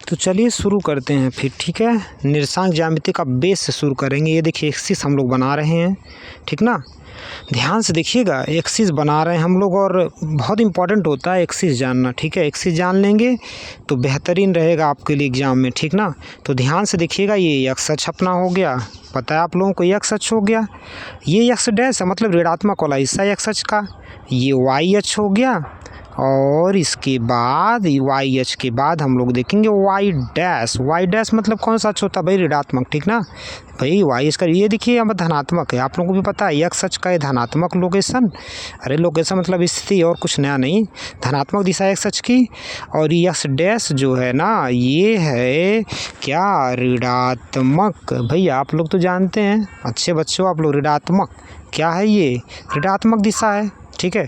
तो चलिए शुरू करते हैं फिर, ठीक है। निर्देशांक ज्यामिति का बेस से शुरू करेंगे। ये देखिए एक्सिस हम लोग बना रहे हैं, ठीक ना। ध्यान से देखिएगा, एक्सिस बना रहे हैं हम लोग और बहुत इंपॉर्टेंट होता है एक्सिस जानना, ठीक है। एक्सिस जान लेंगे तो बेहतरीन रहेगा आपके लिए एग्जाम में, ठीक ना। तो ध्यान से देखिएगा, ये एक्स अक्ष अपना हो गया, पता है आप लोगों को एक्स अक्ष हो गया। ये एक्स डैश है मतलब ऋणात्मक वाला हिस्सा एक्स अक्ष का, ये वाई अक्ष हो गया। और इसके बाद वाई अक्ष के बाद हम लोग देखेंगे वाई डैश। वाई डैश मतलब कौन सा अक्ष होता है भाई? ऋणात्मक, ठीक ना भाई। वाई अक्ष का ये देखिए अब धनात्मक है, आप लोगों को भी पता है एक्स अक्ष का है धनात्मक लोकेशन। अरे लोकेशन मतलब स्थिति, और कुछ नया नहीं, धनात्मक दिशा एक्स अक्ष की। और एक्स डैश जो है ना, ये है क्या? ऋणात्मक। भाई आप लोग तो जानते हैं, अच्छे बच्चों आप लोग, ऋणात्मक क्या है? ये ऋणात्मक दिशा है, ठीक है।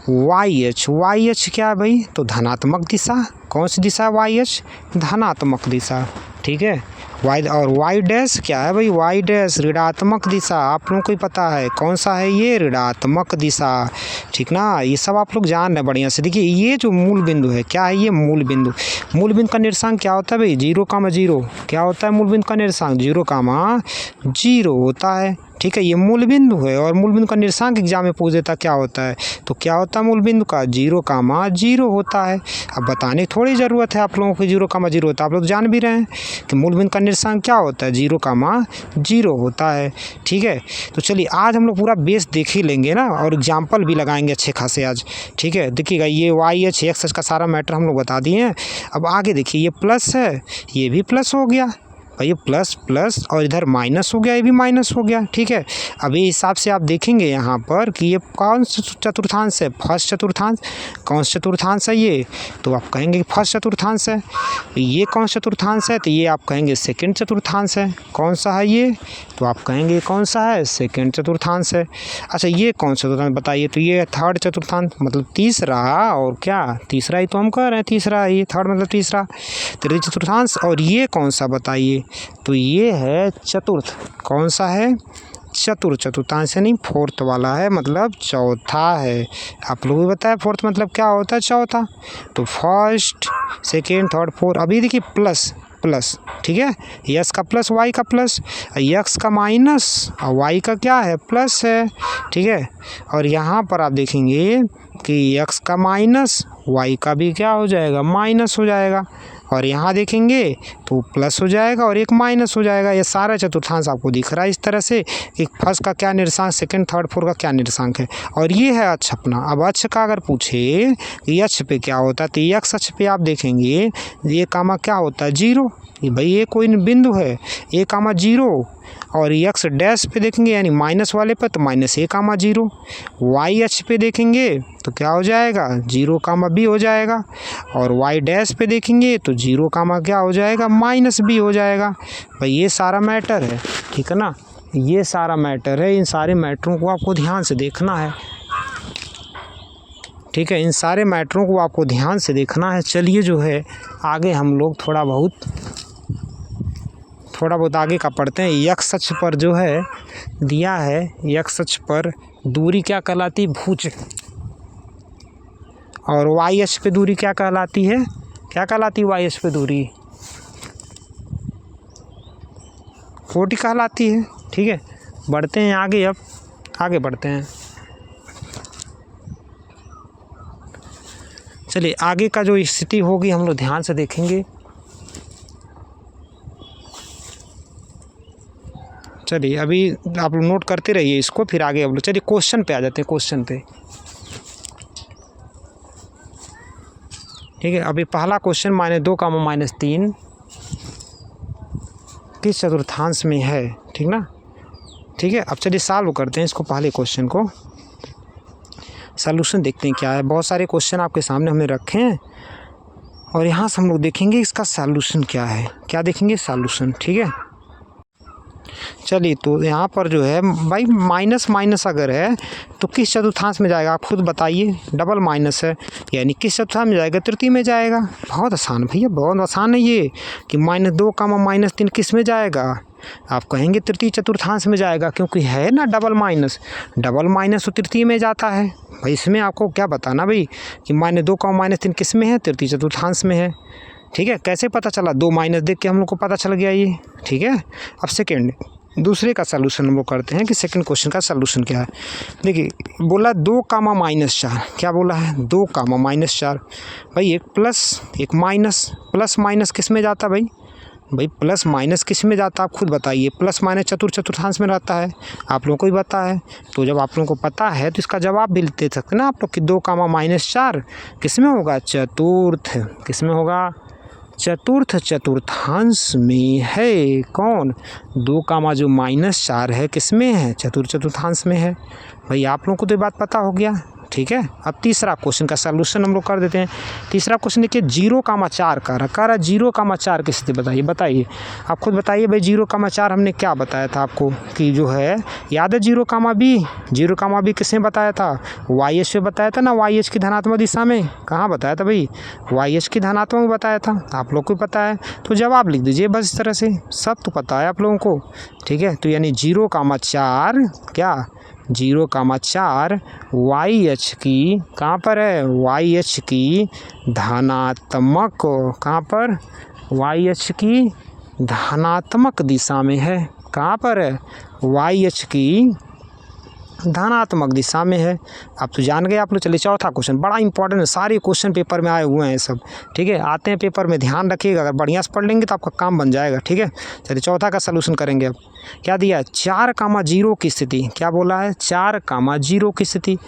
वाई एच, वाई एच क्या है भाई? तो धनात्मक दिशा। कौन सी दिशा है वाई एच? धनात्मक दिशा, ठीक है। वाई और वाई डैश क्या है भाई? वाई डैश ऋणात्मक दिशा, आप लोगों को ही पता है कौन सा है ये? ऋणात्मक दिशा, ठीक ना। ये सब आप लोग जान रहे हैं बढ़िया से। देखिए ये जो मूल बिंदु है, क्या है ये? मूल बिंदु। मूल बिंदु का निर्देशांक क्या होता है भाई? 0,0। क्या होता है मूल बिंदु का निर्देशांक? 0,0 होता है, ठीक है। ये मूल बिंदु है और मूल बिंदु का निर्देशांक एग्जाम में पूछ देता क्या होता है, तो क्या होता है मूल बिंदु का? 0,0 होता है। अब बताने की थोड़ी ज़रूरत है आप लोगों को 0,0 होता है, आप लोग जान भी रहे हैं कि मूल बिंदु का निर्देशांक क्या होता है? 0,0 होता है, ठीक है। तो चलिए आज हम लोग पूरा बेस देख ही लेंगे ना, और एग्जाम्पल भी लगाएंगे अच्छे खासे आज, ठीक है। देखिएगा ये वाई एच एक्स का सारा मैटर हम लोग बता दिए हैं। अब आगे देखिए, ये प्लस है, ये भी प्लस हो गया और ये प्लस प्लस, और इधर माइनस हो गया, ये भी माइनस हो गया, ठीक है। अब ये हिसाब से आप देखेंगे यहाँ पर कि ये कौन सा चतुर्थांश है? फर्स्ट चतुर्थांश। कौन सा चतुर्थांश है ये? तो आप कहेंगे कि फर्स्ट चतुर्थांश है। ये कौन सा चतुर्थांश है? तो ये आप कहेंगे सेकंड चतुर्थांश है। कौन सा है ये? तो आप कहेंगे कौन सा है? सेकंड चतुर्थांश है। अच्छा ये कौन सा चतुर्थांश बताइए? तो ये थर्ड चतुर्थांश मतलब तीसरा, और क्या तीसरा ही तो हम कह रहे हैं, तीसरा है ये, थर्ड मतलब तीसरा, तृतीय चतुर्थांश। और ये कौन सा बताइए? तो ये है चतुर्थ। कौन सा है? चतुर्थ चतुर्थांश, नहीं फोर्थ वाला है, मतलब चौथा है। आप लोगों को बताया फोर्थ मतलब क्या होता है? चौथा। तो फर्स्ट सेकेंड थर्ड फोर्थ। अभी देखिए प्लस प्लस, ठीक है। यस का प्लस, वाई का प्लस, एक्स का माइनस और वाई का क्या है? प्लस है, ठीक है। और यहाँ पर आप देखेंगे कि एक्स का माइनस, वाई का भी क्या हो जाएगा? माइनस हो जाएगा। और यहाँ देखेंगे तो प्लस हो जाएगा और एक माइनस हो जाएगा। ये सारा चतुर्थांश आपको दिख रहा है इस तरह से कि फर्स्ट का क्या निर्देशांक, सेकंड थर्ड फोर्थ का क्या निर्देशांक है। और ये है अक्ष अपना। अब अक्ष का अगर पूछे कि अक्ष पे क्या होता है, तो एक्स अक्ष पे आप देखेंगे ये कामा क्या होता है? 0। भाई ये कोई बिंदु है, 1,0। और एक्स डैश पे देखेंगे यानी माइनस वाले पे, तो -1,0। वाई अक्ष पे देखेंगे तो क्या हो जाएगा? 0,b हो जाएगा। और वाई डैश पे देखेंगे तो 0, क्या हो जाएगा? -b हो जाएगा। भाई ये सारा मैटर है, ठीक है ना। ये सारा मैटर है, इन सारे मैटरों को आपको ध्यान से देखना है, ठीक है। इन सारे मैटरों को आपको ध्यान से देखना है। चलिए जो है आगे हम लोग थोड़ा बहुत आगे का पढ़ते हैं। एक्स अक्ष पर जो है दिया है, एक्स अक्ष पर दूरी क्या कहलाती? भुज। और वाई अक्ष पे दूरी क्या कहलाती है? क्या कहलाती वाई अक्ष पे दूरी? कोटि कहलाती है, ठीक है। बढ़ते हैं आगे, अब आगे बढ़ते हैं। चलिए आगे का जो स्थिति होगी हम लोग ध्यान से देखेंगे। चलिए अभी आप लोग नोट करते रहिए इसको, फिर आगे हम लोग चलिए क्वेश्चन पे आ जाते हैं। क्वेश्चन पे, ठीक है। अभी पहला क्वेश्चन -2, -3 किस चतुर्थांश में है, ठीक ना, ठीक है। अब चलिए सॉल्व करते हैं इसको, पहले क्वेश्चन को सॉल्यूशन देखते हैं क्या है। बहुत सारे क्वेश्चन आपके सामने हमने रखे हैं और यहाँ से हम लोग देखेंगे इसका सॉल्यूशन क्या है। क्या देखेंगे? सॉल्यूशन, ठीक है। चलिए तो यहाँ पर जो है भाई माइनस माइनस अगर है तो किस चतुर्थांश में जाएगा? आप खुद बताइए। डबल माइनस है यानी किस चतुर्थांश में जाएगा? तृतीय में जाएगा। बहुत आसान भैया, बहुत आसान है ये कि -2, -3 किस में जाएगा? आप कहेंगे तृतीय चतुर्थांश में जाएगा, क्योंकि है ना डबल माइनस। डबल माइनस तो तृतीय में जाता है भाई। इसमें आपको क्या बताना भाई कि -2, -3 किस में है? तृतीय चतुर्थांश में है, ठीक है, कैसे पता चला? 2 माइनस देख के हम लोग को पता चल गया ये। ठीक है, अब सेकेंड दूसरे का सलूशन हम लोग करते हैं कि सेकंड क्वेश्चन का सलूशन क्या है। देखिए बोला 2 कामा माइनस 4, क्या बोला है? 2 कामा माइनस 4। भाई एक प्लस एक माइनस, प्लस माइनस किस में जाता भाई? भाई प्लस माइनस किस में जाता आप खुद बताइए। प्लस माइनस चतुर्थांश में रहता है, आप लोगों को भी पता है। तो जब आप लोगों को पता है तो इसका जवाब भी दे सकते ना आप लोग कि 2 कामा माइनस 4 किस में होगा? चतुर्थ। किस में होगा? चतुर्थांश में है। कौन? 2 कामा जो माइनस 4 है किस में है? चतुर्थांश में है। भाई आप लोगों को तो ये बात पता हो गया। ठीक है, अब तीसरा क्वेश्चन का सलूशन हम लोग कर देते हैं। तीसरा क्वेश्चन देखिए 0 कामा 4 का रखा रहा। 0 कामा 4 किस से बताइए आप खुद बताइए भाई। 0 कामा 4 हमने क्या बताया था आपको कि जो है याद है 0 कामा बी। 0 कामा बी किसने बताया था? वाई एच पे बताया था ना, वाई एच की धनात्मक दिशा में। कहाँ बताया था भाई? वाई एच की धनात्मक में बताया था, आप लोग को पता है। तो जवाब लिख दीजिए बस इस तरह से, सब तो पता है आप लोगों को। ठीक है, तो यानी 0 कामा 4 क्या? 0 कामा 4 वाई एच की कहाँ पर है? वाई एच की धनात्मक, कहाँ पर? वाई एच की धनात्मक दिशा में है। कहाँ पर है? वाई एच की धनात्मक दिशा में है। अब तो जान गए आप लोग। चलिए चौथा क्वेश्चन बड़ा इंपॉर्टेंट है, सारे क्वेश्चन पेपर में आए हुए हैं सब। ठीक है, आते हैं पेपर में, ध्यान रखिएगा। अगर बढ़िया से पढ़ लेंगे तो आपका काम बन जाएगा। ठीक है, चलिए चौथा का सलूशन करेंगे। अब क्या दिया है? 4 कामा 0 की स्थिति। क्या बोला है? 4 कामा 0 की स्थिति।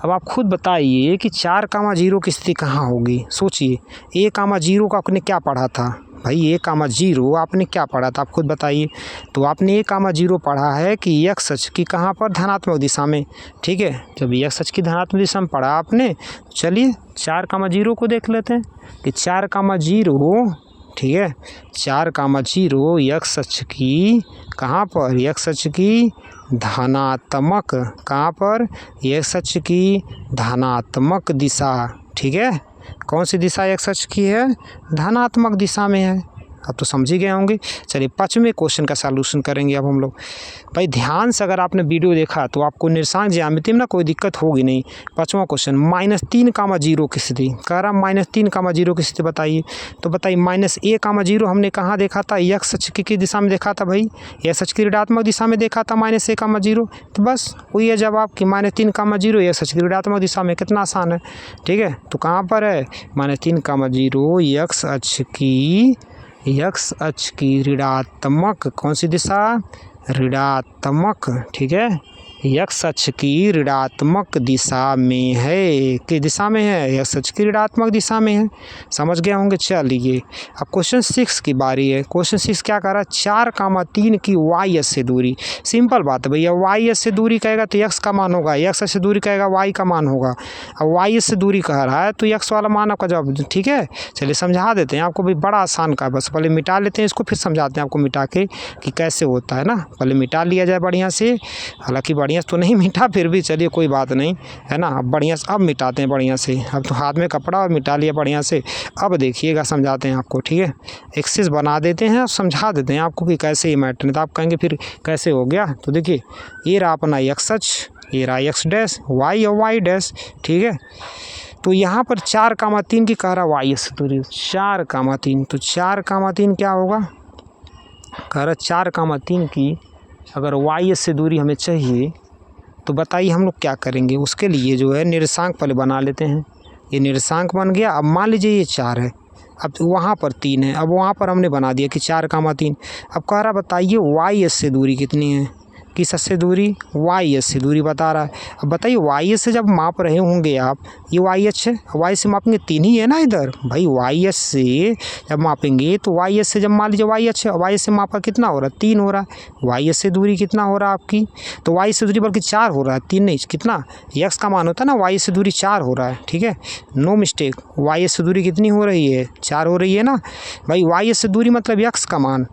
अब आप खुद बताइए कि 4 कामा 0 की स्थिति कहाँ होगी? सोचिए। 1 कामा 0 का आपने क्या पढ़ा था भाई? 1 कामा 0 आपने क्या पढ़ा था आप खुद बताइए। तो आपने 1 कामा 0 पढ़ा है कि एक्स अक्ष की कहाँ पर? धनात्मक दिशा में। ठीक है, जब एक्स अक्ष की धनात्मक दिशा में पढ़ा आपने, चलिए 4 कामा 0 को देख लेते हैं कि 4 कामा 0, ठीक है, 4 कामा 0 एक्स अक्ष की कहाँ पर? एक्स अक्ष की धनात्मक, कहाँ पर? एक्स अक्ष की धनात्मक दिशा। ठीक है, कौन सी दिशा एक्स अक्ष की है? धनात्मक दिशा में है। अब तो समझ ही गए होंगे। चलिए 5वें क्वेश्चन का सॉल्यूशन करेंगे अब हम लोग। भाई ध्यान से अगर आपने वीडियो देखा तो आपको निर्देशांक ज्यामिति में ना कोई दिक्कत होगी नहीं। 5वां क्वेश्चन -3 कामा 0 की स्थिति कह रहा। -3 कामा 0 की स्थिति बताइए। तो बताइए -1 कामा 0 हमने कहाँ देखा था? एक्स अक्ष की दिशा में देखा था भाई, एक्स अक्ष की ऋणात्मक दिशा में देखा था -1 कामा 0। तो बस वही है जवाब कि -3 कामा 0 एक्स अक्ष की ऋणात्मक दिशा में। कितना आसान है। ठीक है, तो कहाँ पर है? -3 कामा 0 एक्स अक्ष की ऋणात्मक कौन सी दिशा? ऋणात्मक। ठीक है, एक्स अक्ष की ऋणात्मक दिशा में है। किस दिशा में है? एक्स अक्ष की ऋणात्मक दिशा में है। समझ गए होंगे। चलिए अब क्वेश्चन 6 की बारी है। क्वेश्चन 6 क्या कर रहा है? 4 कामा 3 की वाई एस से दूरी। सिंपल बात है भैया, वाई एस से दूरी कहेगा तो एक्स का मान होगा, एक्स से दूरी कहेगा वाई का मान होगा। अब वाई एस से दूरी कह रहा है तो एक्स वाला मान आपका जवाब। ठीक है, चलिए समझा देते हैं आपको भी, बड़ा आसान का। बस पहले मिटा लेते हैं इसको, फिर समझाते हैं आपको मिटा के कि कैसे होता है ना। पहले मिटा लिया जाए बढ़िया से, हालांकि बढ़िया तो नहीं मिटा, फिर भी चलिए कोई बात नहीं है ना। अब बढ़िया से अब मिटाते हैं बढ़िया से। अब तो हाथ में कपड़ा और मिटा लिया बढ़िया से। अब देखिएगा समझाते हैं आपको। ठीक है, एक्सिस बना देते हैं और समझा देते हैं आपको कि कैसे ये मैटर। नहीं तो आप कहेंगे फिर कैसे हो गया। तो देखिए ये रहा अपना एक्स अक्ष, ये रहा एक्स डैश, वाई और वाई डैश। ठीक है, तो यहाँ पर 4 कामा 3 की कह रहा वाई से दूरी 4 कामा 3। तो 4 कामा 3 क्या होगा? कह रहा 4 कामा 3 की अगर वाई से दूरी हमें चाहिए तो बताइए हम लोग क्या करेंगे। उसके लिए जो है निर्देशांक पहले बना लेते हैं। ये निर्देशांक बन गया। अब मान लीजिए ये 4 है, अब वहाँ पर 3 है, अब वहाँ पर हमने बना दिया कि 4 कामा 3। अब कह रहा बताइए वाई एस से दूरी कितनी है? किस से दूरी? वाई एस से दूरी बता रहा है। अब बताइए वाई एस से जब माप रहे होंगे आप, ये वाई एच है, वाई से मापेंगे 3 ही है ना इधर भाई। वाई एस से जब मापेंगे तो वाई एस से जब मान लीजिए वाई एच है, वाई एस से मापा कितना हो रहा है? 3 हो रहा है। वाई एस से दूरी कितना हो रहा है आपकी? तो वाई से दूरी बल्कि 4 हो रहा है, 3 नहीं। कितना? एक्स का मान होता है ना, वाई से दूरी 4 हो रहा है। ठीक है, नो मिस्टेक। वाई एस से दूरी कितनी हो रही है? 4 हो रही है ना भाई। वाई एस से दूरी मतलब एक्स का मान,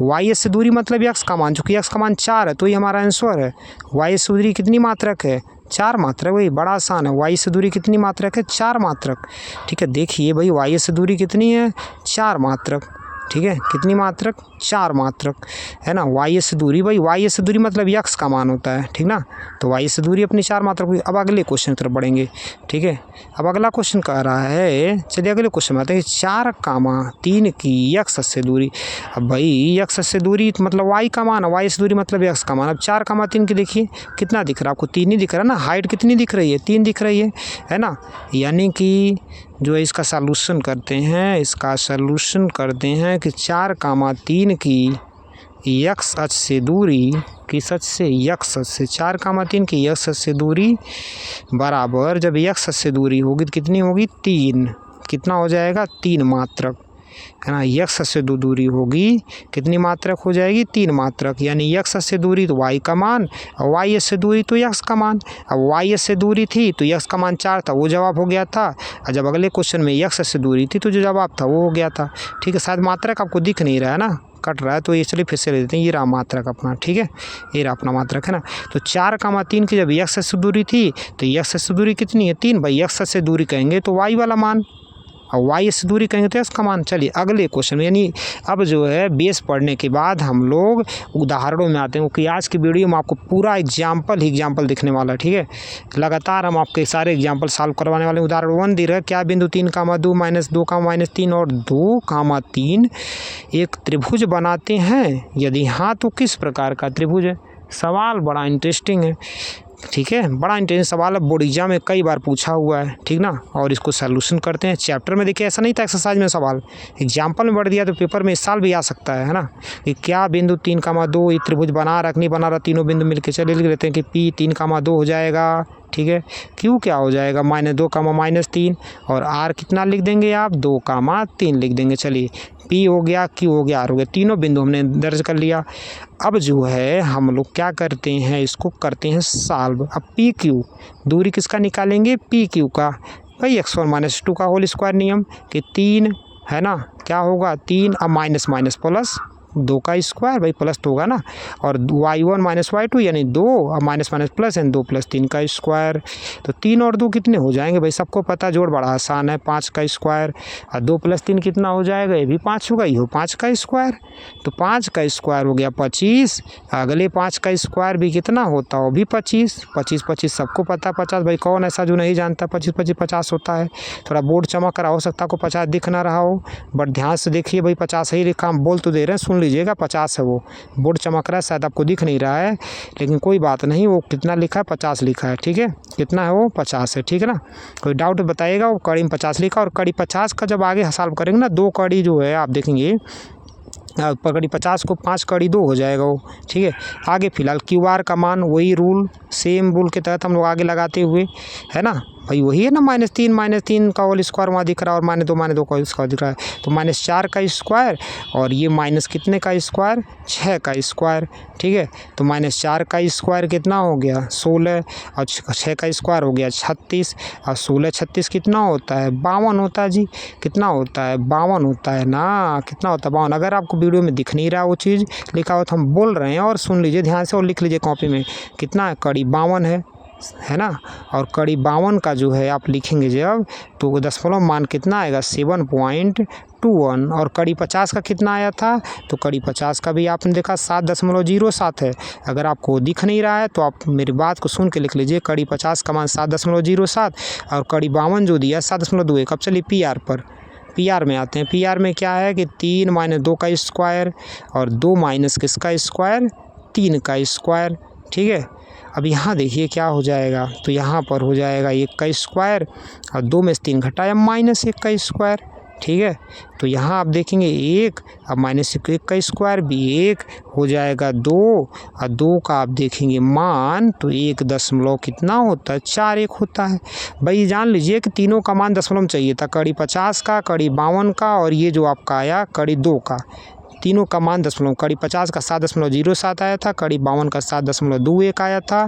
वाई एस से दूरी मतलब एक्स का मान, चूँकि एक्स का मान 4 है तो ये हमारा आंसर है। वाई एस से दूरी कितनी मात्रक है? 4 मात्रक। भाई बड़ा आसान है। वाई से दूरी कितनी मात्रक है? 4 मात्रक। ठीक है, देखिए भाई वाई एस से दूरी कितनी है? 4 मात्रक। ठीक है, कितनी मात्रक, 4 मात्रक, है ना। वाई से दूरी, भाई वाई से दूरी मतलब यक्स का मान होता है, ठीक ना। तो वाई से दूरी अपनी 4 मात्रक हुई। अब अगले क्वेश्चन की तरफ बढ़ेंगे, ठीक है। अब अगला क्वेश्चन कह रहा है, चलिए अगले क्वेश्चन में आते हैं, 4, 3 की यक्स से दूरी। अब भाई यक्स से दूरी मतलब वाई का मान, वाई से दूरी मतलब यक्स का मान। अब 4, 3 की देखिए कितना दिख रहा है आपको, 3 ही दिख रहा है ना। हाइट कितनी दिख रही है, 3 दिख रही है ना। यानी कि जो है इसका सलूशन करते हैं, इसका सलूशन करते हैं कि 4, 3 की यक्स अक्ष से दूरी, किस अक्ष से, यक्स अक्ष से, 4, 3 की यक्स अक्ष से दूरी बराबर, जब यक्स अक्ष से दूरी होगी तो कितनी होगी, 3। कितना हो जाएगा, 3 मात्रक, है ना। यक्स से दूरी होगी कितनी मात्रक हो जाएगी, 3 मात्रक। यानी यक्स से दूरी तो वाई का मान, और वाई से दूरी तो यक्स का मान। अब वाई से दूरी थी तो यक्स का मान 4 था, वो जवाब हो गया था। और जब अगले क्वेश्चन में यक्स से दूरी थी तो जो जवाब था वो हो गया था, ठीक है। शायद मात्रक आपको दिख नहीं रहा है ना, कट रहा है, तो ये चलिए फिर से ले लेते हैं। ये रहा मात्रक अपना, ठीक है, ये रहा अपना मात्रक, है ना। तो 4, 3 की जब यक्स से दूरी थी तो यक्स से दूरी कितनी है, 3। भाई यक्स से दूरी कहेंगे तो वाई वाला मान, और वाई से दूरी कहेंगे तो इसका मान। चलिए अगले क्वेश्चन में, यानी अब जो है बेस पढ़ने के बाद हम लोग उदाहरणों में आते हैं, क्योंकि आज की वीडियो में आपको पूरा एग्जाम्पल दिखने वाला है, ठीक है। लगातार हम आपके सारे एग्जाम्पल सॉल्व करवाने वाले। उदाहरण 1 दे रहा है, क्या बिंदु 3, 2, -2, -3 और 2, 3 एक त्रिभुज बनाते हैं, यदि हाँ तो किस प्रकार का त्रिभुज है। सवाल बड़ा इंटरेस्टिंग है, ठीक है, बड़ा इंटरेस्टिंग सवाल है, बोर्ड एग्जाम में कई बार पूछा हुआ है, ठीक ना। और इसको सॉल्यूशन करते हैं। चैप्टर में देखिए ऐसा नहीं था एक्सरसाइज में सवाल, एग्जाम्पल में बढ़ दिया तो पेपर में इस साल भी आ सकता है ना। कि क्या बिंदु 3, 2 ये त्रिभुज बना रहा नहीं बना रहा, तीनों बिंदु मिलकर चले लिख लेते हैं कि P 3, 2 हो जाएगा, ठीक है। Q क्या हो जाएगा, -2, -3, और R कितना लिख देंगे आप, 2, 3 लिख देंगे। चलिए P हो गया, Q हो गया, R हो गया, तीनों बिंदु हमने दर्ज कर लिया। अब जो है हम लोग क्या करते हैं, इसको करते हैं सॉल्व। अब PQ दूरी किसका निकालेंगे, PQ का, भाई x1 - 2 का होल स्क्वायर नियम कि 3, है ना, क्या होगा 3, अब माइनस माइनस प्लस 2 का स्क्वायर, भाई प्लस तो होगा ना, और y1 - y2 यानी 2, और माइनस माइनस प्लस यानी 2 + 3 का स्क्वायर। तो 3 और 2 कितने हो जाएंगे, भाई सबको पता, जोड़ बड़ा आसान है, 5 का स्क्वायर, और 2 + 3 कितना हो जाएगा, ये भी 5 होगा, ये हो 5 का स्क्वायर। तो 5 का स्क्वायर हो गया 25, अगले 5 का स्क्वायर भी कितना होता है, वो भी 25, 25 25 सबको पता 50, भाई कौन ऐसा जो नहीं जानता 25 25 50 होता है। थोड़ा बोर्ड चमक रहा हो सकता है को 50 दिख ना रहा हो, बट ध्यान से देखिए, भाई 50 ही लिखा, हम बोल तो दे रहे हैं, सुन लीजिएगा, 50 है, वो बोर्ड चमक रहा है, शायद आपको दिख नहीं रहा है, लेकिन कोई बात नहीं, वो कितना लिखा है, 50 लिखा है, ठीक है, कितना है वो, 50 है, ठीक है ना। कोई डाउट बताइएगा, वो कड़ी में 50 लिखा, और कड़ी 50 का जब आगे सॉल्व करेंगे ना, 2 कड़ी जो है आप देखेंगे, कड़ी 50 को 5 कड़ी 2 हो जाएगा वो, ठीक है। आगे फिलहाल QR का मान, वही रूल, सेम रूल के तहत हम लोग आगे लगाते हुए, है ना, भाई वही है ना, -3 का होल स्क्वायर वहाँ दिख रहा है, और -2 का स्क्वायर दिख रहा है, तो -4 का स्क्वायर, और ये माइनस कितने का स्क्वायर, 6 का स्क्वायर, ठीक है। तो -4 का स्क्वायर कितना हो गया, 16, और 6 का स्क्वायर हो गया 36, और 16 36 कितना होता है, 52 होता है जी, कितना होता है, 52 होता है ना, कितना होता है, 52। अगर आपको वीडियो में दिख नहीं रहा वो चीज़ लिखा हो तो हम बोल रहे हैं, और सुन लीजिए ध्यान से, और लिख लीजिए कॉपी में, कितना है, कड़ी 52 है ना। और कड़ी 52 का जो है आप लिखेंगे जब, तो दशमलव मान कितना आएगा, 7.21, और कड़ी 50 का कितना आया था, तो कड़ी 50 का भी आपने देखा 7.07 है। अगर आपको दिख नहीं रहा है तो आप मेरी बात को सुन के लिख लीजिए, कड़ी 50 का मान 7.07, और कड़ी 52 जो दिया 7.21। अब चलिए PR में आते हैं। PR में क्या है कि 3 - 2 का स्क्वायर, और 2 माइनस किसका स्क्वायर, 3 का स्क्वायर, ठीक है। अब यहाँ देखिए क्या हो जाएगा, तो यहाँ पर हो जाएगा 1 का स्क्वायर, और 2 में से 3 घटाया -1 का स्क्वायर, ठीक है। तो यहाँ आप देखेंगे 1, अब -1 का स्क्वायर भी 1 हो जाएगा 2, और 2 का आप देखेंगे मान, तो 1 दशमलव कितना होता है, 4 1 होता है। भाई जान लीजिए कि तीनों का मान दशमलव चाहिए था, कड़ी 50 का, कड़ी 52 का, और ये जो आपका आया कड़ी 2 का, तीनों का मान दशमलव, कड़ी 50 का 7.07 आया था, कड़ी 52 का 7.21 आया था,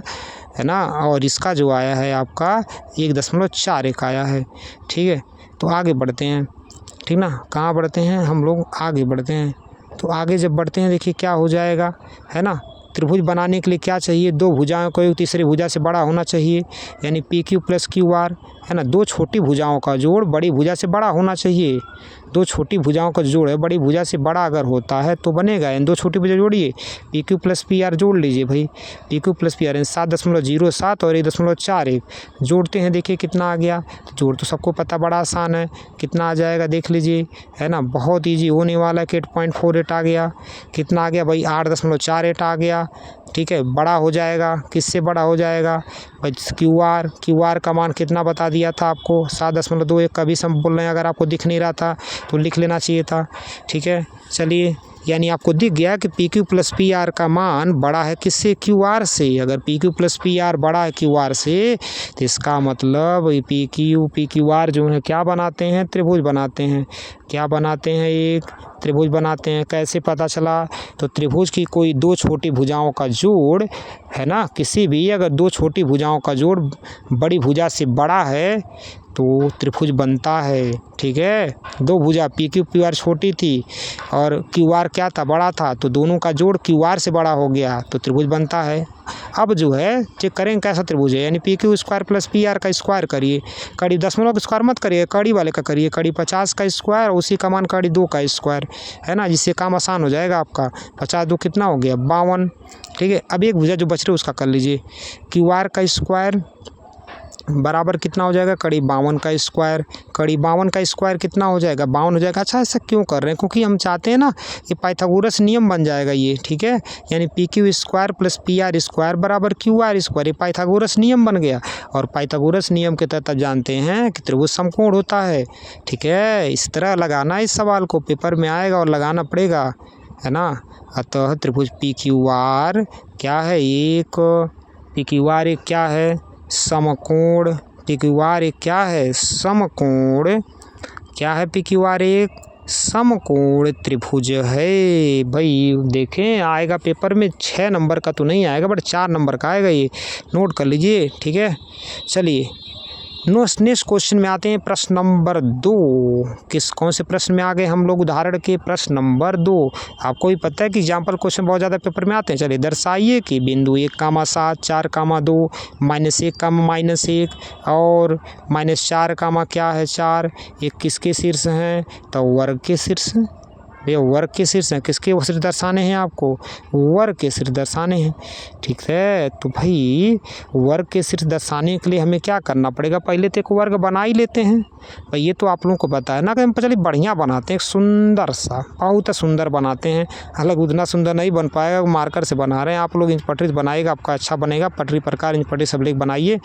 है ना, और इसका जो आया है आपका 1.41 आया है, ठीक है। तो आगे बढ़ते हैं, ठीक ना, कहाँ बढ़ते हैं हम लोग, आगे बढ़ते हैं। तो आगे जब बढ़ते हैं देखिए क्या हो जाएगा, है ना, त्रिभुज बनाने के लिए क्या चाहिए, दो भुजाओं का योग तीसरी भुजा से बड़ा होना चाहिए, यानी PQ प्लस QR, है ना। दो छोटी भुजाओं का जोड़ बड़ी भुजा से बड़ा होना चाहिए। दो छोटी भुजाओं का जोड़ है बड़ी भुजा से बड़ा अगर होता है तो बनेगा। इन दो छोटी भुजा जोड़िए, PQ प्लस PR जोड़ लीजिए भाई। PQ प्लस PR 7.07 और 1.41 जोड़ते हैं, देखिए कितना आ गया। तो जोड़ तो सबको पता, बड़ा आसान है। कितना आ जाएगा देख लीजिए, है ना। बहुत ईजी होने वाला है कि 8.48 आ गया। कितना आ गया भाई, 8.48 आ गया। ठीक है, बड़ा हो जाएगा, किससे बड़ा हो जाएगा भाई, QR का मान कितना बता दिया था आपको, 7.21 का भी सम बोल रहे हैं। अगर आपको दिख नहीं रहा था तो लिख लेना चाहिए था। ठीक है, चलिए, यानी आपको दिख गया कि PQ प्लस PR का मान बड़ा है किससे, QR से। अगर PQ प्लस PR बड़ा है QR से तो इसका मतलब PQR जो है क्या बनाते हैं, त्रिभुज बनाते हैं। क्या बनाते हैं, एक त्रिभुज बनाते हैं। कैसे पता चला, तो त्रिभुज की कोई दो छोटी भुजाओं का जोड़, है ना, किसी भी अगर दो छोटी भुजाओं का जोड़ बड़ी भुजा से बड़ा है तो त्रिभुज बनता है। ठीक है, दो भुजा PQ PR छोटी थी और QR क्या था, बड़ा था, तो दोनों का जोड़ QR से बड़ा हो गया तो त्रिभुज बनता है। अब जो है चेक करेंगे कैसा त्रिभुज है, यानी PQ स्क्वायर प्लस PR का स्क्वायर करिए। कड़ी दशमलव का स्क्वायर मत करिए, कड़ी वाले का करिए। कड़ी 50 का स्क्वायर, उसी का मान कड़ी 2 का स्क्वायर, है ना, जिससे काम आसान हो जाएगा आपका। 50 2 कितना हो गया, 52। ठीक है, अब एक भुजा जो बच रही है उसका कर लीजिए। QR का स्क्वायर बराबर कितना हो जाएगा, कड़ी 52 का स्क्वायर। कड़ी 52 का स्क्वायर कितना हो जाएगा, 52 हो जाएगा। अच्छा, ऐसा क्यों कर रहे हैं, क्योंकि हम चाहते हैं ना ये पाइथागोरस नियम बन जाएगा ये। ठीक है, यानी PQ square plus PR square बराबर QR स्क्वायर, ये पाइथागोरस नियम बन गया। और पाइथागोरस नियम के तहत आप जानते हैं कि त्रिभुज समकोण होता है। ठीक है, इस तरह लगाना इस सवाल को, पेपर में आएगा और लगाना पड़ेगा, है ना। अतः त्रिभुज PQR क्या है, एक PQR एक क्या है, समकोण। PQR एक क्या है, समकोण। क्या है PQR, एक समकोण त्रिभुज है भाई। देखें आएगा पेपर में, 6 नंबर का तो नहीं आएगा बट 4 नंबर का आएगा, ये नोट कर लीजिए। ठीक है, चलिए नेक्स्ट क्वेश्चन में आते हैं, प्रश्न नंबर 2। कौन से प्रश्न में आ गए हम लोग, उदाहरण के प्रश्न नंबर 2। आपको भी पता है कि एग्जाम्पल क्वेश्चन बहुत ज़्यादा पेपर में आते हैं। चलिए, दर्शाइए कि बिंदु 1,7 4,2 -1, -1 और -4, क्या है 4, ये किसके शीर्ष हैं, तो वर्ग के शीर्ष। ये वर्ग के शीर्ष हैं, किसके शीर्ष दर्शाने हैं आपको, वर्ग के शीर्ष दर्शाने हैं। ठीक है, तो भाई वर्ग के शीर्ष दर्शाने के लिए हमें क्या करना पड़ेगा, पहले तो एक वर्ग बना ही लेते हैं भाई। ये तो आप लोगों को पता है ना कि हम चलिए बढ़िया बनाते हैं, सुंदर सा, बहुत सुंदर बनाते हैं। हालांकि उतना सुंदर नहीं बन पाएगा, मार्कर से बना रहे हैं आप लोग। इंच पटरी से बनाएगा आपका अच्छा बनेगा, पटरी प्रकार इंच पटरी सब लेके बनाइए।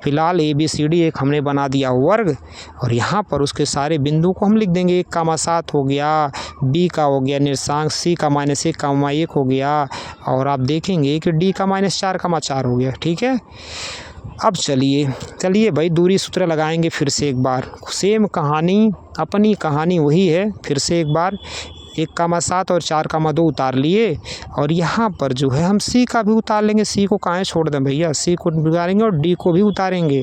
फिलहाल ABCD एक हमने बना दिया वर्ग, और यहाँ पर उसके सारे बिंदु को हम लिख देंगे। 1,7 हो गया, B का हो गया निर्देशांक, C का -1,1 हो गया, और आप देखेंगे कि D का -4,4 हो गया। ठीक है, अब चलिए भाई दूरी सूत्र लगाएंगे फिर से एक बार। सेम कहानी, अपनी कहानी वही है। फिर से एक बार 1,7 और 4,2 उतार लिए, और यहाँ पर जो है हम C का भी उतार लेंगे। C को कहाँ छोड़ दें भैया, C को उतारेंगे और D को भी उतारेंगे।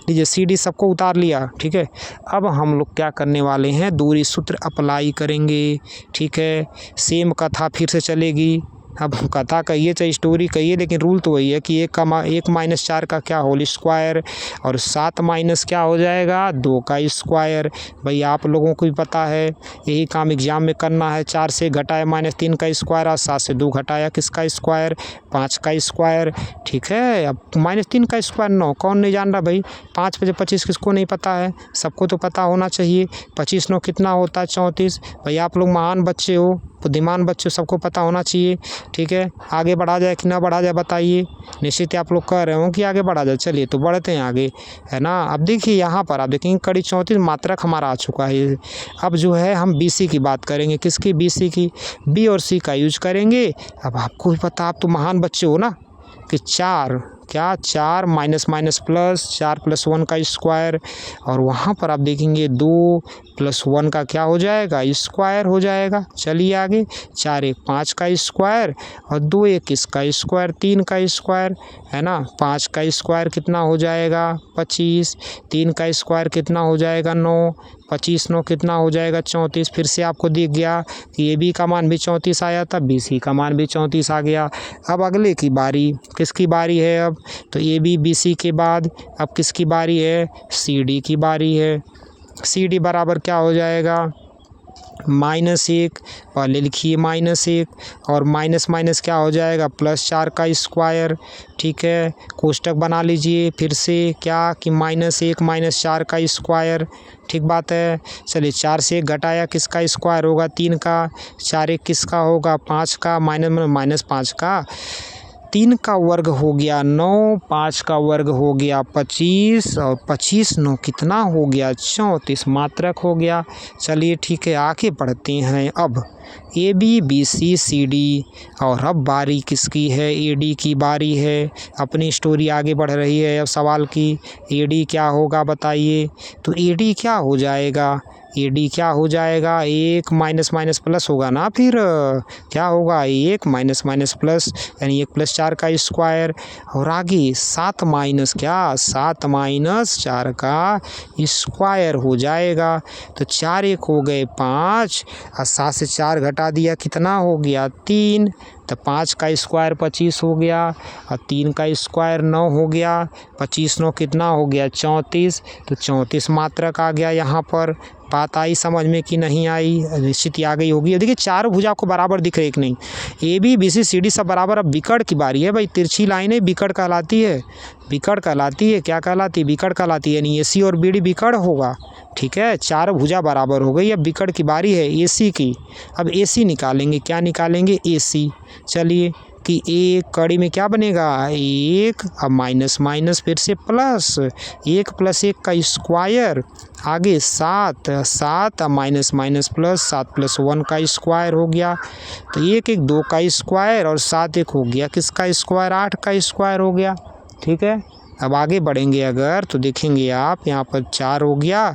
लीजिए CD सबको उतार लिया। ठीक है, अब हम लोग क्या करने वाले हैं, दूरी सूत्र अप्लाई करेंगे। ठीक है, सेम कथा फिर से चलेगी। अब कथा कहिए चाहे स्टोरी कहिए, लेकिन रूल तो वही है कि 1 -4 का क्या होल स्क्वायर, और 7 माइनस क्या हो जाएगा, 2 का स्क्वायर। भाई आप लोगों को भी पता है, यही काम एग्जाम में करना है। 4 से घटाया -3 का स्क्वायर, और 7 से 2 घटाया किसका स्क्वायर, 5 का स्क्वायर। ठीक है, अब -3 का स्क्वायर 9, कौन नहीं जान रहा भाई। 5 × 25 किसको नहीं पता है, सबको तो पता होना चाहिए। 25 9 कितना होता है, 34। भाई आप लोग महान बच्चे हो, बुद्धिमान बच्चे, सबको पता होना चाहिए। ठीक है, आगे बढ़ा जाए कि ना बढ़ा जाए बताइए। निश्चित आप लोग कह रहे हो कि आगे बढ़ा जाए, चलिए तो बढ़ते हैं आगे, है ना। अब देखिए यहाँ पर आप देखेंगे कड़ी 34 मात्रक हमारा आ चुका है। अब जो है हम BC की बात करेंगे, किसकी, BC की। B और C का यूज करेंगे। अब आपको भी पता, आप तो महान बच्चे हो ना, कि 4 क्या, 4 माइनस माइनस प्लस, 4 + 1 का स्क्वायर, और वहाँ पर आप देखेंगे 2 + 1 का क्या हो जाएगा, स्क्वायर हो जाएगा। चलिए आगे, 4 1 5 का स्क्वायर, और 2 1 इसका स्क्वायर, 3 का स्क्वायर, है ना। 5 का स्क्वायर कितना हो जाएगा, 25। 3 का स्क्वायर कितना हो जाएगा, 9। 25 9 कितना हो जाएगा 34। फिर से आपको दिख गया कि ए बी का मान भी 34 आया था, बी सी का मान भी 34 आ गया। अब अगले की बारी, किसकी बारी है अब? तो ए बी बी सी के बाद अब किसकी बारी है? सी डी की बारी है। सी डी बराबर क्या हो जाएगा? -1, पहले लिखिए -1, और माइनस माइनस क्या हो जाएगा? +4 का स्क्वायर। ठीक है, कोष्टक बना लीजिए फिर से, क्या कि -1 -4 का स्क्वायर। ठीक बात है। चलिए 4 से 1 घटाया, किसका स्क्वायर होगा? 3 का। 4 1 किसका होगा? 5 का। -5 का। 3 का वर्ग हो गया 9, 5 का वर्ग हो गया 25, और 25 9 कितना हो गया? 34 मात्रक हो गया। चलिए ठीक है, आगे बढ़ते हैं। अब A B B C C D, और अब बारी किसकी है? ए डी की बारी है। अपनी स्टोरी आगे बढ़ रही है अब सवाल की। ए डी क्या होगा बताइए? तो ए डी क्या हो जाएगा? ए डी क्या हो जाएगा? 1 माइनस माइनस प्लस होगा ना, फिर क्या होगा? 1 माइनस माइनस प्लस, यानी 1 + 4 का स्क्वायर, और आगे 7 माइनस क्या? 7 - 4 का स्क्वायर हो जाएगा। तो 4 1 हो गए 5, और 7 से 4 घटा दिया, कितना हो गया? 3। तो 5 का स्क्वायर 25 हो गया, और 3 का स्क्वायर 9 हो गया। 25 9 कितना हो गया? 34। तो 34 मात्रक आ गया यहाँ पर। बात आई समझ में कि नहीं आई? निश्चित ही आ गई होगी। देखिए चार भुजा को बराबर दिख रही कि नहीं? A B B C C D सब बराबर। अब विकर्ण की बारी है भाई। तिरछी लाइनें विकर्ण कहलाती है। विकर्ण कहलाती है, क्या कहलाती है? विकर्ण कहलाती है, यानी ए सी और बी डी विकर्ण होगा। ठीक है, चार भुजा बराबर हो गई। अब विकर्ण की बारी है ए सी की। अब ए सी निकालेंगे, क्या निकालेंगे? ए सी। चलिए कि एक कड़ी में क्या बनेगा? 1, अब माइनस माइनस फिर से प्लस, 1 + 1 का स्क्वायर, आगे 7 7, अब माइनस माइनस प्लस, 7 + 1 का स्क्वायर हो गया। तो 1 1 2 का स्क्वायर, और 7 1 हो गया किसका स्क्वायर? 8 का स्क्वायर हो गया। ठीक है, अब आगे बढ़ेंगे अगर तो देखेंगे आप यहाँ पर 4 हो गया,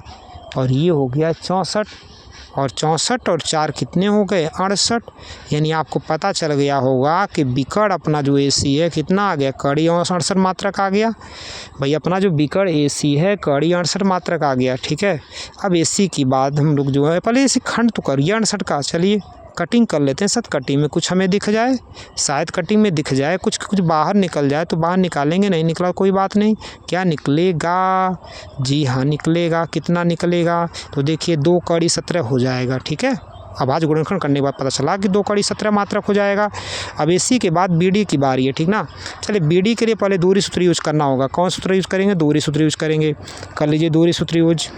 और ये हो गया 64, और 64 और 4 कितने हो गए? 68। यानी आपको पता चल गया होगा कि विकर्ण अपना जो ए सी है कितना आ गया? कड़ी 68 मात्रक आ गया भाई। अपना जो विकर्ण ए सी है कड़ी 68 मात्रक आ गया। ठीक है, अब ए सी की बात हम लोग जो है, पहले ए सी खंड तो करिए 68 का। चलिए कटिंग कर लेते हैं, सत कटिंग में कुछ हमें दिख जाए, शायद कटिंग में दिख जाए कुछ कुछ बाहर निकल जाए तो बाहर निकालेंगे, नहीं निकला कोई बात नहीं। क्या निकलेगा? जी हाँ निकलेगा। कितना निकलेगा? तो देखिए 2 कड़ी 17 हो जाएगा। ठीक है, अब आज गुणनखंड करने के बाद पता चला कि 2 कड़ी 17 मात्रक हो जाएगा। अब इसी के बाद बी डी की बारी है। ठीक ना, चलिए बी डी के लिए पहले दूरी सूत्र यूज करना होगा। कौन सूत्र यूज करेंगे? दूरी सूत्र यूज करेंगे। कर लीजिए दूरी सूत्र यूज।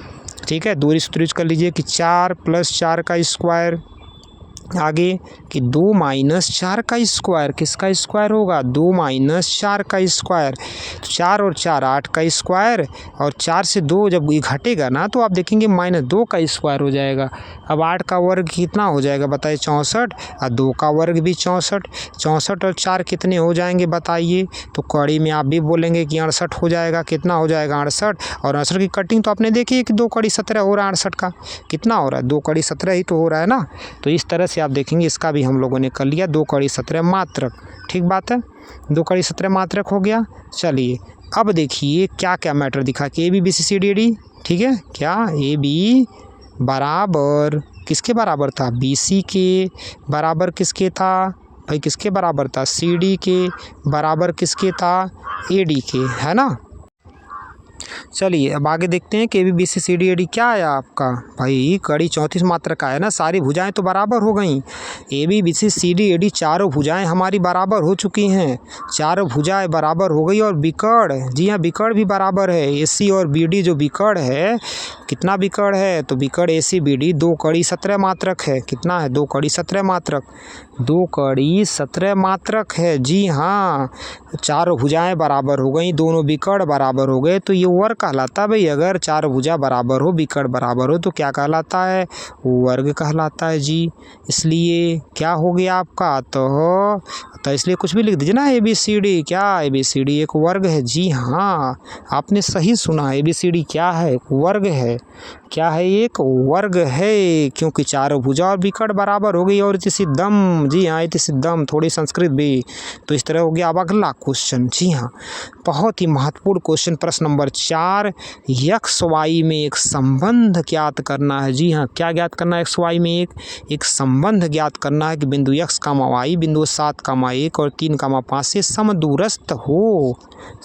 ठीक है, दूरी सूत्र यूज कर लीजिए कि 4 + 4 का स्क्वायर, आगे कि 2 - 4 का स्क्वायर, किसका स्क्वायर होगा? 2 - 4 का स्क्वायर। तो 4 और 4 8 का स्क्वायर, और 4 से 2 जब ये घटेगा ना तो आप देखेंगे -2 का स्क्वायर हो जाएगा। अब 8 का वर्ग कितना हो जाएगा बताइए? 64, और 2 का वर्ग भी 64। 64 और 4 कितने हो जाएंगे बताइए? तो कड़ी में आप भी बोलेंगे कि 68 हो जाएगा। कितना हो जाएगा? 68। और 68 की कटिंग तो आपने देखी है कि 2 कड़ी 17 हो रहा है। 68 का कितना हो रहा है? 2 कड़ी 17 ही तो हो रहा है ना। तो इस तरह से आप देखेंगे इसका भी हम लोगों ने कर लिया 2 कड़ी 17 मात्रक। ठीक बात है, 2 कड़ी 17 मात्रक हो गया। चलिए अब देखिए क्या क्या मैटर दिखा कि A B B C C D D. ठीक है, क्या ए बी बराबर किसके बराबर था? बी सी के बराबर किसके था भाई? किसके बराबर था? सी डी के बराबर किसके था? ए डी के, है ना। चलिए अब आगे देखते हैं कि A B B C C D A D क्या आया आपका भाई? कड़ी 34 मात्रक का है ना। सारी भुजाएं तो बराबर हो गई। A B B C C D A D चारों भुजाएं हमारी बराबर हो चुकी हैं। चारों भुजाएं बराबर हो गई, और विकर्ण, जी हाँ विकर्ण भी बराबर है। ए सी और बी डी जो विकर्ण है, कितना विकर्ण है? तो विकर्ण ए सी बी डी 2 कड़ी 17 मात्रक है। कितना है? 2 कड़ी 17 मात्रक। 2 कड़ी 17 मात्रक है, जी हाँ। चारों भुजाएं बराबर हो गई, दोनों विकर्ण बराबर हो गए, तो ये वर्ग कहलाता है भाई। अगर चार भुजा बराबर हो, विकर्ण बराबर हो, तो क्या कहलाता है? वर्ग कहलाता है जी। इसलिए क्या हो गया आपका? तो इसलिए कुछ भी लिख दीजिए ना। ए बी सी डी क्या? ए बी सी डी एक वर्ग है। जी हाँ, आपने सही सुना, ए बी सी डी क्या है? वर्ग है। क्या है, एक वर्ग है, क्योंकि चारों भुजा और विकर्ण बराबर हो गई। और इति सिद्धम, जी हाँ इति सिद्धम, थोड़ी संस्कृत भी। तो इस तरह हो गया। अब अगला क्वेश्चन, जी हाँ बहुत ही महत्वपूर्ण क्वेश्चन, प्रश्न नंबर 4, एक्स वाई में एक संबंध ज्ञात करना है। जी हाँ, क्या ज्ञात करना है, एक्स वाई में एक संबंध ज्ञात करना है कि बिंदु एक्स कामा वाई बिंदु 7,1 और 3,5 से समदूरस्थ हो।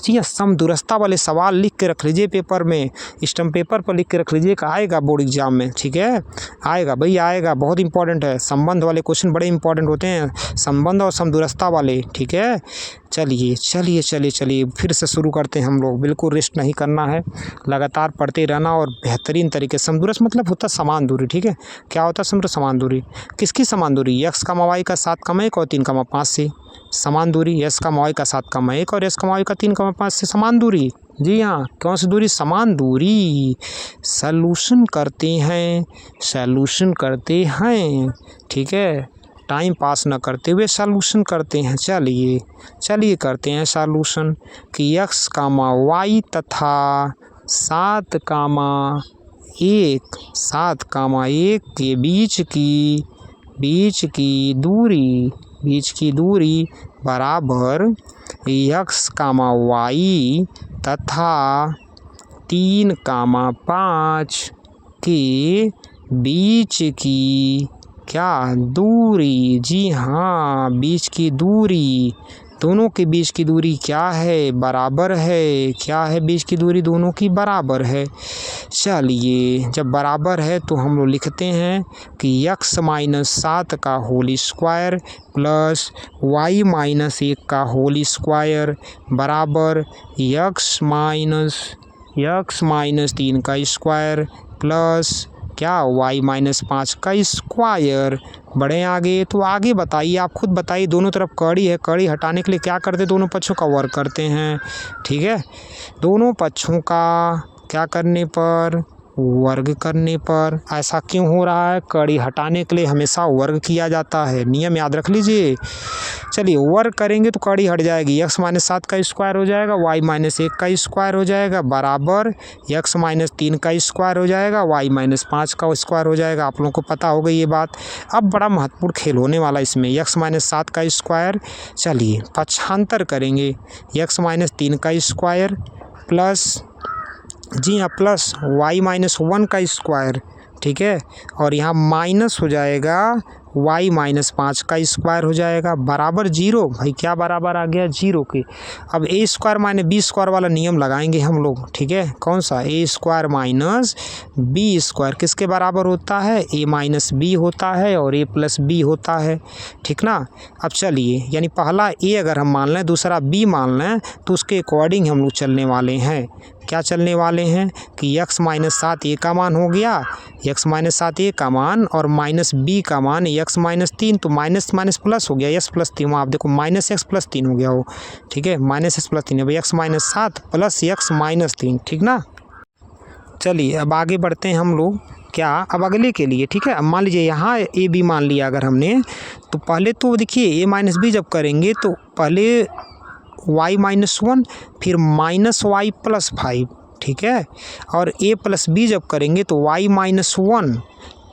जी हाँ, समदूरस्था वाले सवाल लिख के रख लीजिए पेपर में, स्टम्प पेपर पर लिख के रख लीजिए, आएगा बोर्ड एग्जाम में, ठीक है, आएगा भाई आएगा, बहुत इंपॉर्टेंट है। संबंध वाले क्वेश्चन बड़े इंपॉर्टेंट होते हैं, संबंध और समदूरस्था वाले, ठीक है। चलिए चलिए चलिए चलिए फिर से शुरू करते हैं हम लोग, बिल्कुल रेस्ट नहीं करना है, लगातार पढ़ते रहना और बेहतरीन तरीके। समदूरस्थ मतलब होता है समान दूरी, ठीक है। क्या होता है समदूरस्थ? समान दूरी। किसकी समान दूरी? एक्स का वाई का 7,1 और 3,5 से समान दूरी। एक्स का वाई का 7,1 और एक्स का वाई का 3,5 से समान दूरी। जी हाँ, कौन सी दूरी? समान दूरी। सॉल्यूशन करते हैं, सॉल्यूशन करते हैं, ठीक है, टाइम पास न करते हुए सॉल्यूशन करते हैं। चलिए चलिए करते हैं सॉल्यूशन कि एक्स कामा वाई तथा 7,1 के बीच की दूरी बराबर एक्स कामा वाई तथा 3,5 के बीच की क्या दूरी? जी हाँ, बीच की दूरी, दोनों के बीच की दूरी क्या है? बराबर है। क्या है? बीच की दूरी दोनों की बराबर है। चलिए जब बराबर है तो हम लोग लिखते हैं कि x-7 का होल स्क्वायर प्लस y-1 का होल स्क्वायर बराबर x-3 का स्क्वायर प्लस क्या y-5 का स्क्वायर। बढ़े आगे, तो आगे बताइए, आप खुद बताइए। दोनों तरफ कड़ी है, कड़ी हटाने के लिए क्या करते हैं? दोनों पक्षों का वर्ग करते हैं, ठीक है। दोनों पक्षों का क्या करने पर? वर्ग करने पर। ऐसा क्यों हो रहा है? कड़ी हटाने के लिए हमेशा वर्ग किया जाता है, नियम याद रख लीजिए। चलिए वर्ग करेंगे तो कड़ी हट जाएगी, x-7 का स्क्वायर हो जाएगा, y-1 का स्क्वायर हो जाएगा बराबर x-3 का स्क्वायर हो जाएगा, y-5 का स्क्वायर हो जाएगा। आप लोगों को पता हो गई ये बात। अब बड़ा महत्वपूर्ण खेल होने वाला इसमें, x-7 का स्क्वायर, चलिए पक्षांतर करेंगे, x-3 का स्क्वायर प्लस, जी हाँ, प्लस y-1 का स्क्वायर, ठीक है, और यहाँ माइनस हो जाएगा y-5 का स्क्वायर हो जाएगा बराबर 0। भाई क्या बराबर आ गया? 0 के। अब a square minus b square वाला नियम लगाएंगे हम लोग, ठीक है। कौन सा? a square minus b square किसके बराबर होता है? a माइनस b होता है और a प्लस b होता है, ठीक ना। अब चलिए, यानी पहला a अगर हम मान लें, दूसरा b मान लें, तो उसके अकॉर्डिंग हम लोग चलने वाले हैं। क्या चलने वाले हैं कि x-7 a का मान हो गया, x-7 a का मान और माइनस b का मान x-3, तो माइनस माइनस प्लस हो गया, x प्लस 3, आप देखो माइनस x प्लस 3 हो गया वो, ठीक है, माइनस x प्लस 3 है भाई, x-7 प्लस x-3, ठीक ना। चलिए अब आगे बढ़ते हैं हम लोग, क्या अब अगले के लिए, ठीक है। अब मान लीजिए यहाँ ए बी मान लिया अगर हमने, तो पहले तो देखिए a माइनस बी जब करेंगे तो पहले y-1 फिर माइनस y प्लस 5, ठीक है, और a प्लस बी जब करेंगे तो y-1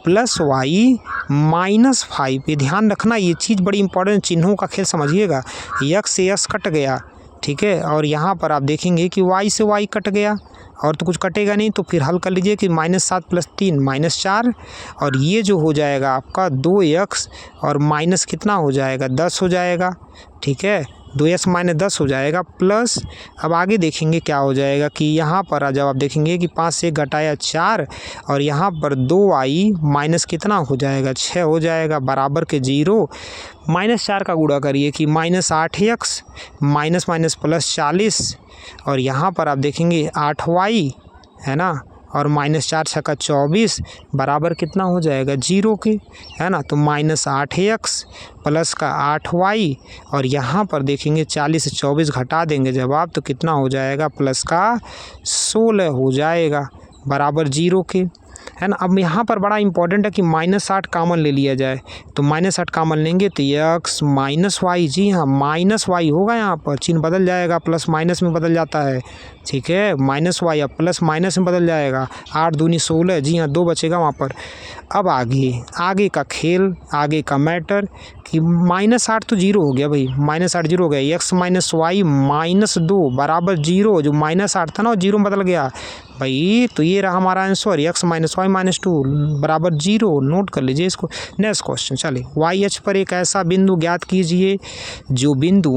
प्लस y-5। ये ध्यान रखना, ये चीज़ बड़ी इंपॉर्टेंट, चिन्हों का खेल समझिएगा। x से x कट गया, ठीक है, और यहाँ पर आप देखेंगे कि y से y कट गया, और तो कुछ कटेगा नहीं, तो फिर हल कर लीजिए कि -7 प्लस 3 -4, और ये जो हो जाएगा आपका 2x और माइनस कितना हो जाएगा? 10 हो जाएगा, ठीक है, 2x माइनस 10 हो जाएगा प्लस, अब आगे देखेंगे क्या हो जाएगा कि यहाँ पर जब आप देखेंगे कि 5 से घटाया 4 और यहाँ पर 2y माइनस कितना हो जाएगा? 6 हो जाएगा बराबर के 0। -4 का गुणा करिए कि -8x माइनस माइनस प्लस 40, और यहाँ पर आप देखेंगे 8y है ना, और -4 छक्का 24 बराबर कितना हो जाएगा? 0 के, है ना। तो -8x प्लस का 8y, और यहाँ पर देखेंगे 40 से 24 घटा देंगे जब आप, तो कितना हो जाएगा? प्लस का 16 हो जाएगा बराबर 0 के, है ना। अब यहाँ पर बड़ा इंपॉर्टेंट है कि -8 कॉमन ले लिया जाए, तो -8 कॉमन लेंगे तो x माइनस वाई, जी हाँ माइनस वाई होगा, यहाँ पर चिन्ह बदल जाएगा, प्लस माइनस में बदल जाता है, ठीक है, माइनस वाई, अब प्लस माइनस में बदल जाएगा, 8 दूनी 16, जी हाँ 2 बचेगा वहाँ पर। अब आगे का खेल, आगे का मैटर कि -8 तो 0 हो गया भाई, -8 0 हो गया, x माइनस वाई -2 बराबर 0, जो -8 था ना वो 0 में बदल गया भाई। तो ये रहा हमारा आंसर, x माइनस वाई -2 बराबर 0, नोट कर लीजिए इसको। नेक्स्ट क्वेश्चन चलिए, वाई एच पर एक ऐसा बिंदु ज्ञात कीजिए जो बिंदु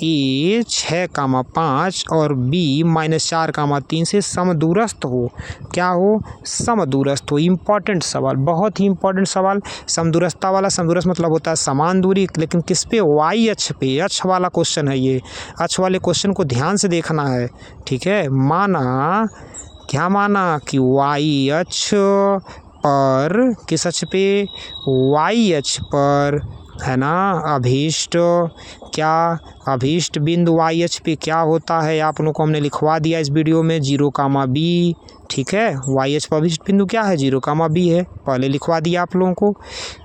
ए 6,5 और बी -4,3 से समदूरस्थ हो। क्या हो? समदूरस्थ हो। इम्पॉर्टेंट सवाल, बहुत ही इंपॉर्टेंट सवाल। समदूरस्थता वाला, समदूरस्थ मतलब होता है समान दूरी, लेकिन किस पे? वाई अक्ष पे। अक्ष वाला क्वेश्चन है ये, अक्ष वाले क्वेश्चन को ध्यान से देखना है, ठीक है। माना, क्या माना कि वाई अक्ष पर, किस अक्ष पे? वाई अक्ष पर, है ना, अभीष्ट, क्या अभीष्ट बिंदु वाई अक्ष पे क्या होता है, आप लोगों को हमने लिखवा दिया इस वीडियो में, 0,b, ठीक है। वाई एच पर अभीष्ट बिंदु क्या है? 0,b है, पहले लिखवा दिया आप लोगों को,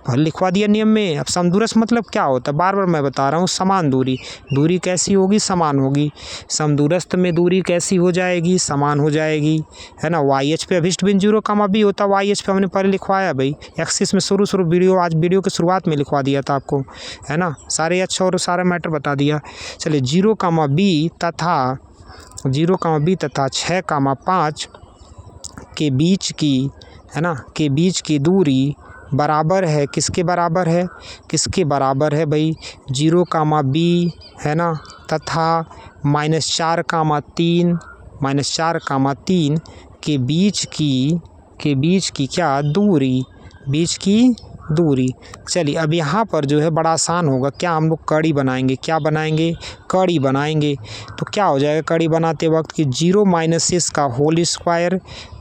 पहले लिखवा दिया नियम में। अब समदूरस्थ मतलब क्या होता है? बार बार मैं बता रहा हूँ, समान दूरी। दूरी कैसी होगी? समान होगी। समदूरस्थ में दूरी कैसी हो जाएगी? समान हो जाएगी, है ना। वाई एच पे अभीष्ट बिंदु 0,b होता है, वाई एच पे हमने पहले लिखवाया भाई, एक्सिस में शुरू वीडियो, आज वीडियो के शुरुआत में लिखवा दिया था आपको, है ना, सारे अच्छा और सारा मैटर बता दिया। चलिए 0,b तथा 6,5 के बीच की, है ना, के बीच की दूरी बराबर है, किसके बराबर है? किसके बराबर है भाई? 0,b, है ना, तथा -4,3 के बीच की क्या दूरी? बीच की दूरी। चलिए अब यहाँ पर जो है बड़ा आसान होगा, क्या हम लोग कड़ी बनाएंगे, क्या बनाएंगे? कड़ी बनाएंगे। तो क्या हो जाएगा कड़ी बनाते वक्त कि 0 - 6 का होल स्क्वायर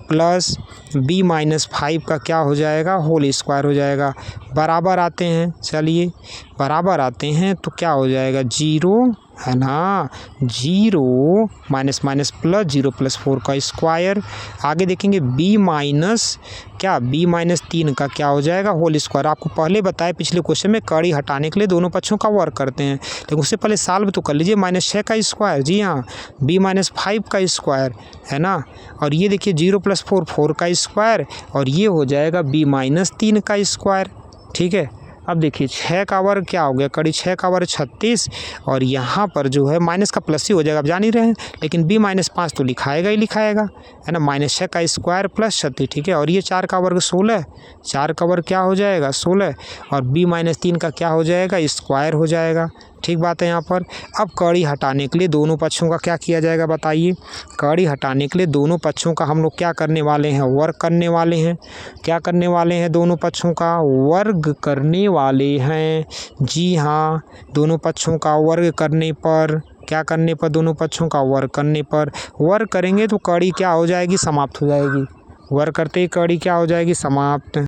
प्लस b -5 का क्या हो जाएगा? होल स्क्वायर हो जाएगा। बराबर आते हैं, चलिए बराबर आते हैं तो क्या हो जाएगा? 0, है ना, 0 माइनस माइनस प्लस 0 + 4 का स्क्वायर। आगे देखेंगे b -3 का क्या हो जाएगा? Whole square. आपको पहले बताया पिछले क्वेश्चन में, कड़ी हटाने के लिए दोनों पक्षों का वर्क करते हैं, लेकिन उससे पहले सॉल्व तो कर लीजिए। -6 का स्क्वायर, जी हाँ, b -5 का स्क्वायर, है ना, और ये देखिए 0 + 4 का स्क्वायर, और ये हो जाएगा b -3 का स्क्वायर, ठीक है। अब देखिए 6 का वर्ग क्या हो गया? कड़ी 6 का वर्ग 36, और यहाँ पर जो है माइनस का प्लस ही हो जाएगा, आप जान ही रहे हैं, लेकिन b -5 तो लिखाएगा ही लिखाएगा, है ना। -6 का स्क्वायर प्लस 36, ठीक है, और ये 4 का वर्ग 16, 4 का वर्ग क्या हो जाएगा? 16, और b -3 का क्या हो जाएगा? स्क्वायर हो जाएगा, ठीक बात है यहाँ पर। अब कड़ी हटाने के लिए दोनों पक्षों का क्या किया जाएगा बताइए? कड़ी हटाने के लिए दोनों पक्षों का हम लोग क्या करने वाले हैं? वर्ग करने वाले हैं। क्या करने वाले हैं? दोनों पक्षों का वर्ग करने वाले हैं, जी हाँ। दोनों पक्षों का वर्ग करने पर, क्या करने पर? दोनों पक्षों का वर्ग करने पर, वर्ग करेंगे तो कड़ी क्या हो जाएगी? समाप्त हो जाएगी। वर्ग करते ही कड़ी क्या हो जाएगी? समाप्त।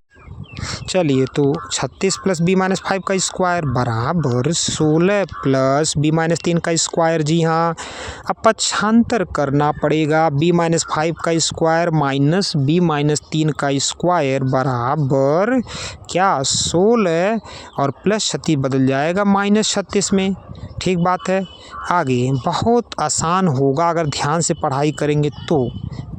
चलिए तो 36 + b -5 का स्क्वायर बराबर 16 + b -3 का स्क्वायर, जी हाँ। अब पक्षांतर करना पड़ेगा, b -5 का स्क्वायर माइनस b -3 का स्क्वायर बराबर क्या? 16, और प्लस 36 बदल जाएगा -36 में, ठीक बात है। आगे बहुत आसान होगा अगर ध्यान से पढ़ाई करेंगे तो,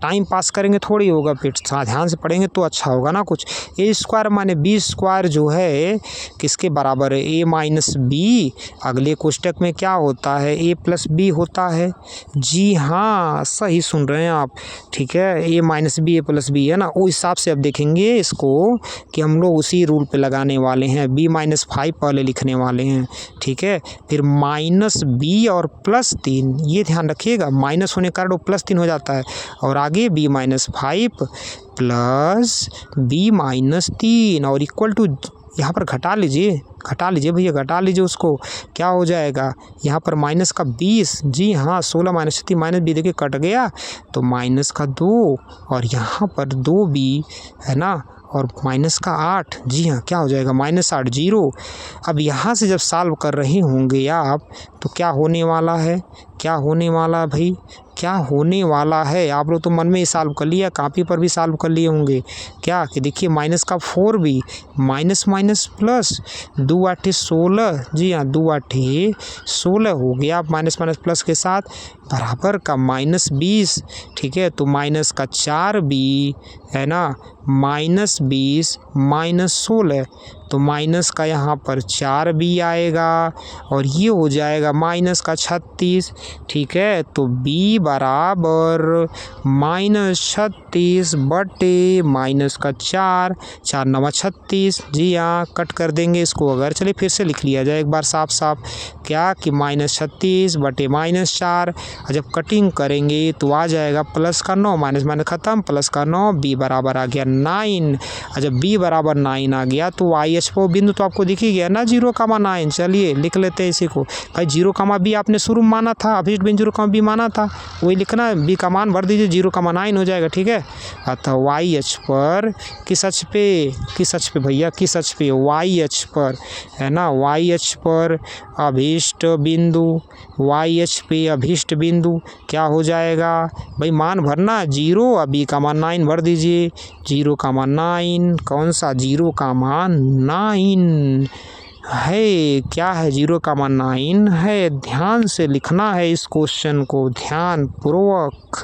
टाइम पास करेंगे थोड़ी होगा, फिर ध्यान से पढ़ेंगे तो अच्छा होगा ना कुछ। ए स्क्वायर माने बी स्क्वायर जो है किसके बराबर है? ए माइनस बी। अगले कोष्टक में क्या होता है? ए प्लस बी होता है, जी हाँ, सही सुन रहे हैं आप, ठीक है। ए माइनस बी, ए प्लस बी, है ना। उस हिसाब से अब देखेंगे इसको कि हम लोग उसी रूल पे लगाने वाले हैं। b -5 पहले लिखने वाले हैं, ठीक है, फिर -b और +3, ये ध्यान रखिएगा, माइनस होने के कारण वो +3 हो जाता है, और आगे b -5 प्लस b -3 और इक्वल टू, यहाँ पर घटा लीजिए भैया, घटा लीजिए उसको, क्या हो जाएगा? यहाँ पर माइनस का 20, जी हाँ, 16 - 36 -b देखिए कट गया, तो माइनस का 2, और यहाँ पर 2b, है ना, और माइनस का 8, जी हाँ, क्या हो जाएगा? -8, 0। अब यहाँ से जब सॉल्व कर रहे होंगे आप तो क्या होने वाला है? क्या होने वाला भाई? क्या होने वाला है? आप लोग तो मन में ही सॉल्व कर लिया, कॉपी पर भी सॉल्व कर लिए होंगे। क्या कि देखिए माइनस का 4b, माइनस माइनस प्लस, 2 8 16, जी हाँ, 2 8 16 हो गया, माइनस माइनस प्लस के साथ बराबर का -20, ठीक है। तो माइनस का 4b है ना, -20 -16, तो माइनस का यहाँ पर 4b आएगा और ये हो जाएगा माइनस का 36, ठीक है। तो b बराबर -36 बटे माइनस का 4, 4 9 36, जी हाँ कट कर देंगे इसको। अगर चलिए फिर से लिख लिया जाए एक बार साफ साफ, क्या कि -36 बटे -4, जब कटिंग करेंगे तो आ जाएगा प्लस का 9, माइनस माइनस खत्म, प्लस का 9, b बराबर आ गया 9। जब b बराबर 9 आ गया तो IH4 बिंदु तो आपको दिख ही गया ना 0,9। चलिए लिख लेते हैं इसी को भाई, 0,b आपने शुरू में माना था, अभिष्ट बिंदु 0,b माना था, वही लिखना है, b का मान भर दीजिए 0,9 हो जाएगा, ठीक है। अतः YH पर किस अक्ष पे भैया, किस अक्ष पे, YH पर है ना, YH पर अभिष्ट बिंदु, YH पे अभिष्ट बिंदु क्या हो जाएगा भाई, मान भरना 0, अभी का मान 9 भर दीजिए, 0,9, कौन सा 0,9 है, क्या है 0,9 है। ध्यान से लिखना है इस क्वेश्चन को, ध्यान पूर्वक।